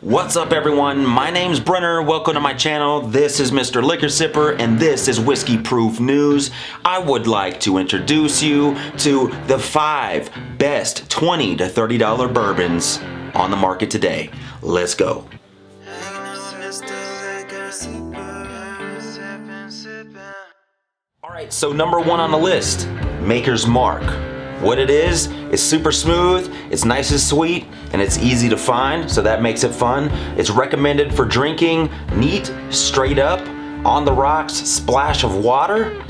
What's up everyone, my name's Brenner, welcome to my channel. This is Mr. Liquor Sipper and this is Whiskey Proof News. I would like to introduce you to the 5 best $20 to $30 bourbons on the market today. Let's go. Alright, so number 1 on the list, Maker's Mark. What it is, it's super smooth, it's nice and sweet, and it's easy to find, so that makes it fun. It's recommended for drinking neat, straight up, on the rocks, splash of water,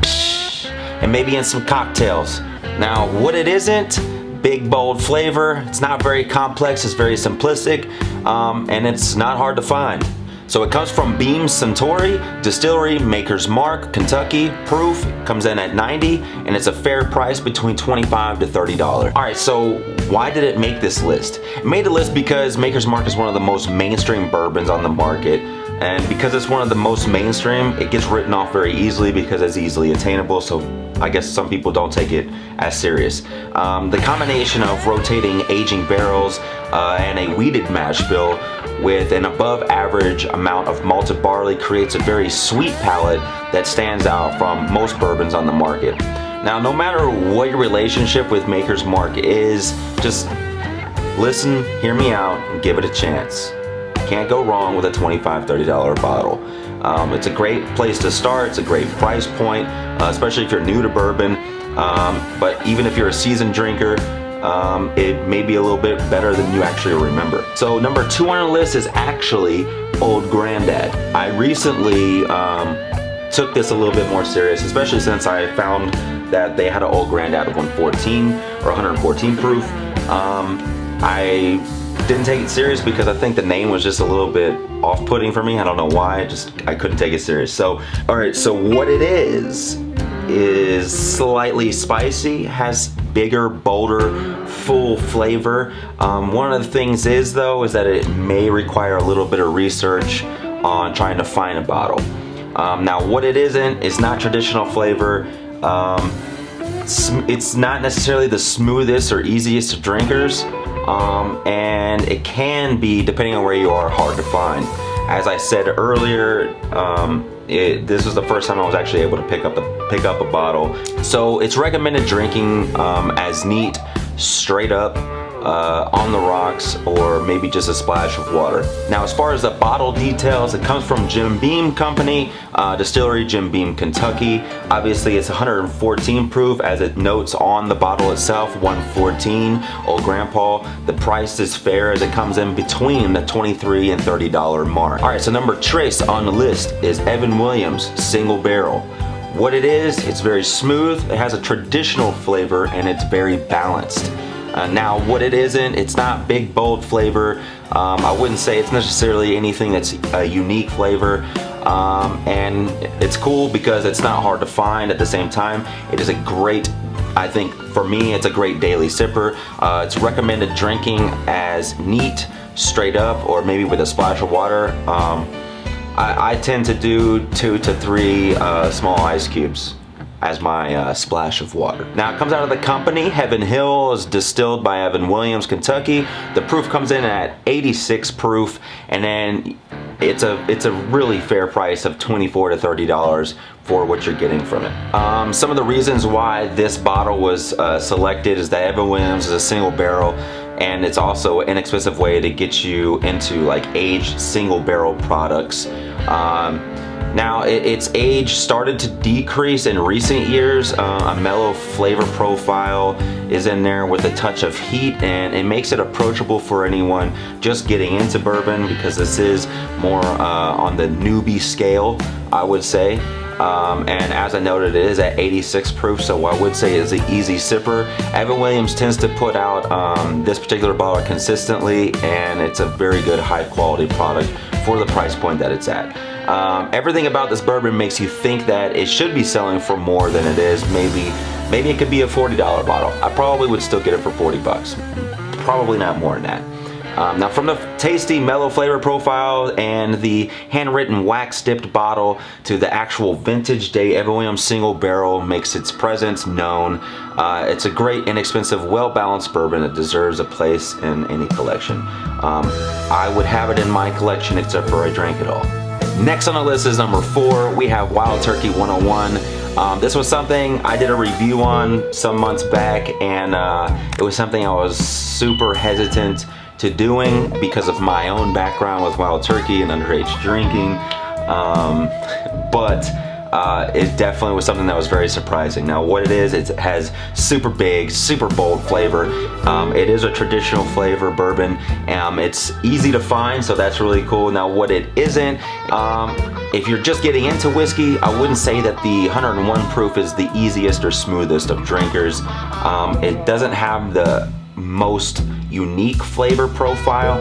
and maybe in some cocktails. Now, what it isn't, big bold flavor, it's not very complex, it's very simplistic, and it's not hard to find. So it comes from Beam Suntory Distillery, Maker's Mark, Kentucky. Proof comes in at 90, and it's a fair price between $25 to $30. All right, so why did it make this list? It made the list because Maker's Mark is one of the most mainstream bourbons on the market. And because it's one of the most mainstream, it gets written off very easily because it's easily attainable, so I guess some people don't take it as serious. The combination of rotating aging barrels and a wheated mash bill with an above average amount of malted barley creates a very sweet palate that stands out from most bourbons on the market. Now, no matter what your relationship with Maker's Mark is, just listen, hear me out, and give it a chance. Can't go wrong with a $25, $30 bottle. It's a great place to start, it's a great price point, especially if you're new to bourbon, but even if you're a seasoned drinker, it may be a little bit better than you actually remember. So number 2 on the list is actually Old Granddad. I recently took this a little bit more serious, especially since I found that they had an Old Granddad of 114 or 114 proof. I didn't take it serious because I think the name was just a little bit off-putting for me. I don't know why, I couldn't take it serious. So, alright, so what it is slightly spicy, has bigger, bolder, full flavor. One of the things is that it may require a little bit of research on trying to find a bottle. Now, what it isn't is not traditional flavor. It's not necessarily the smoothest or easiest of drinkers. And it can be, depending on where you are, hard to find. As I said earlier, this was the first time I was actually able to pick up a bottle. So it's recommended drinking as neat, straight up, on the rocks, or maybe just a splash of water. Now, as far as the bottle details, it comes from Jim Beam Company, Distillery, Jim Beam, Kentucky. Obviously, it's 114 proof, as it notes on the bottle itself, 114, Old Grandpa. The price is fair as it comes in between the $23 and $30 mark. All right, so number trace on the list is Evan Williams Single Barrel. What it is, it's very smooth, it has a traditional flavor, and it's very balanced. Now, what it isn't, it's not big, bold flavor. I wouldn't say it's necessarily anything that's a unique flavor. And it's cool because it's not hard to find at the same time. It is a great, I think for me, it's a great daily sipper. It's recommended drinking as neat, straight up, or maybe with a splash of water. I tend to do 2 to 3 small ice cubes as my splash of water. Now, it comes out of the company Heaven Hill, is distilled by Evan Williams, Kentucky. The proof comes in at 86 proof, and then it's a really fair price of $24 to $30 for what you're getting from it. Some of the reasons why this bottle was selected is that Evan Williams is a single barrel, and it's also an inexpensive way to get you into like aged single barrel products. Now, its age started to decrease in recent years. A mellow flavor profile is in there with a touch of heat, and it makes it approachable for anyone just getting into bourbon, because this is more on the newbie scale, I would say. And as I noted, it is at 86 proof, so I would say it's an easy sipper. Evan Williams tends to put out this particular bottle consistently, and it's a very good high quality product for the price point that it's at. Everything about this bourbon makes you think that it should be selling for more than it is. Maybe it could be a $40 bottle. I probably would still get it for 40 bucks. Probably not more than that. Now from the tasty mellow flavor profile and the handwritten wax dipped bottle to the actual vintage Dave Williams single barrel makes its presence known. It's a great, inexpensive, well-balanced bourbon that deserves a place in any collection. I would have it in my collection except for I drank it all. Next on the list is number 4. We have Wild Turkey 101. This was something I did a review on some months back, and it was something I was super hesitant to doing because of my own background with Wild Turkey and underage drinking. But it definitely was something that was very surprising. Now what it is, it has super big, super bold flavor. It is a traditional flavor bourbon. It's easy to find, so that's really cool. Now what it isn't, if you're just getting into whiskey, I wouldn't say that the 101 proof is the easiest or smoothest of drinkers. It doesn't have the most unique flavor profile,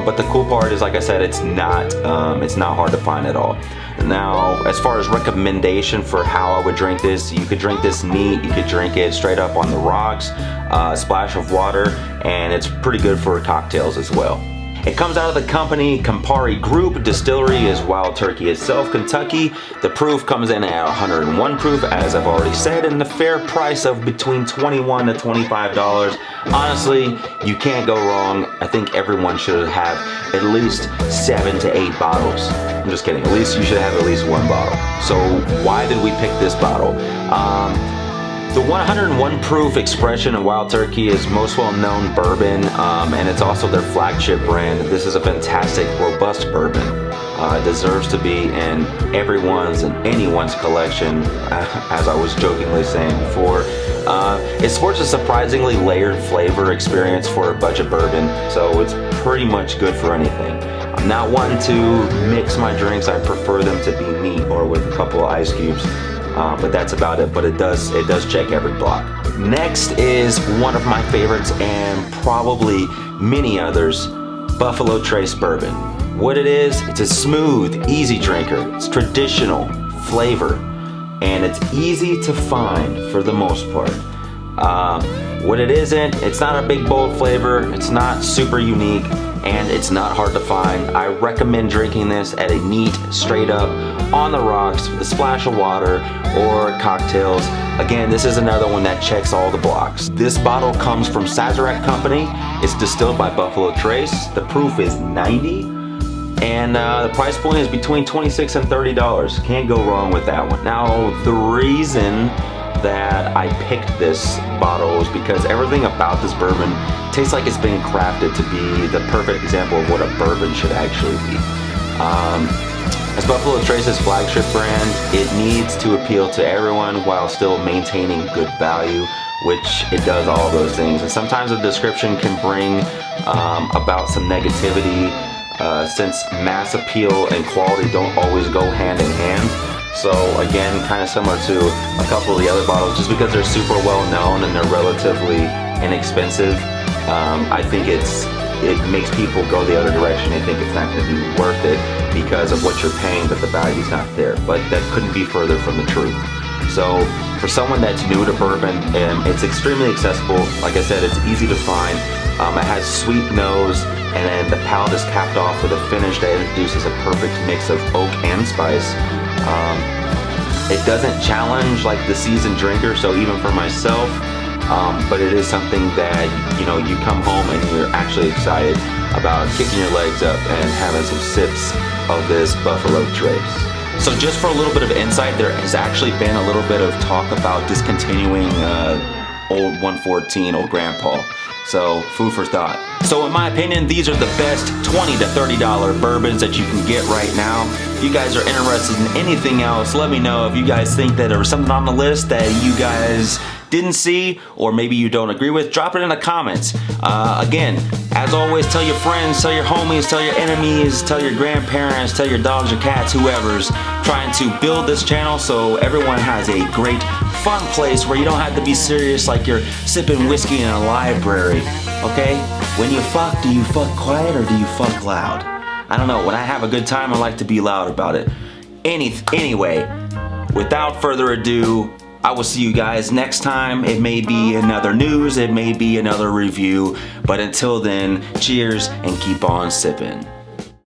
but the cool part is, like I said, it's not hard to find at all. Now, as far as recommendation for how I would drink this, you could drink this neat, you could drink it straight up on the rocks, a splash of water, and it's pretty good for cocktails as well. It comes out of the company Campari Group. Distillery is Wild Turkey itself, Kentucky. The proof comes in at 101 proof, as I've already said, and the fair price of between $21 to $25. Honestly, you can't go wrong. I think everyone should have at least 7 to 8 bottles. I'm just kidding. At least you should have at least 1 bottle. So why did we pick this bottle? The 101 proof expression of Wild Turkey is most well-known bourbon, and it's also their flagship brand. This is a fantastic, robust bourbon. It deserves to be in everyone's and anyone's collection, as I was jokingly saying before. It sports a surprisingly layered flavor experience for a budget bourbon, so it's pretty much good for anything. I'm not one to mix my drinks. I prefer them to be neat or with a couple of ice cubes. But that's about it, but it does check every block. Next is one of my favorites, and probably many others, Buffalo Trace Bourbon. What it is, it's a smooth, easy drinker. It's traditional flavor, and it's easy to find for the most part. What it isn't, it's not a big bold flavor, it's not super unique, and it's not hard to find. I recommend drinking this at a neat, straight up, on the rocks with a splash of water or cocktails. Again, this is another one that checks all the blocks. This bottle comes from Sazerac Company. It's distilled by Buffalo Trace. The proof is 90, and the price point is between $26 and $30. Can't go wrong with that one. Now, the reason that I picked this bottle is because everything about this bourbon tastes like it's been crafted to be the perfect example of what a bourbon should actually be. As Buffalo Trace's flagship brand, it needs to appeal to everyone while still maintaining good value, which it does all those things. And sometimes the description can bring about some negativity, since mass appeal and quality don't always go hand in hand. So again, kind of similar to a couple of the other bottles, just because they're super well known and they're relatively inexpensive, I think it makes people go the other direction. They think it's not going to be worth it because of what you're paying, but the value's not there. But that couldn't be further from the truth. So for someone that's new to bourbon, it's extremely accessible. Like I said, it's easy to find. It has sweet nose, and then the palate is capped off with a finish that introduces a perfect mix of oak and spice. It doesn't challenge like the seasoned drinker, so even for myself, but it is something that, you know, you come home and you're actually excited about kicking your legs up and having some sips of this Buffalo Trace. So just for a little bit of insight, there has actually been a little bit of talk about discontinuing old 114, old Grandpa. So food for thought. So in my opinion, these are the best $20 to $30 bourbons that you can get right now. If you guys are interested in anything else, let me know. If you guys think that there was something on the list that you guys didn't see, or maybe you don't agree with, drop it in the comments. Again, as always, tell your friends, tell your homies, tell your enemies, tell your grandparents, tell your dogs, your cats, whoever's trying to build this channel so everyone has a great, fun place where you don't have to be serious like you're sipping whiskey in a library, okay? When you fuck, do you fuck quiet or do you fuck loud? I don't know. When I have a good time, I like to be loud about it. Anyway, without further ado, I will see you guys next time. It may be another news, it may be another review, but until then, cheers and keep on sipping.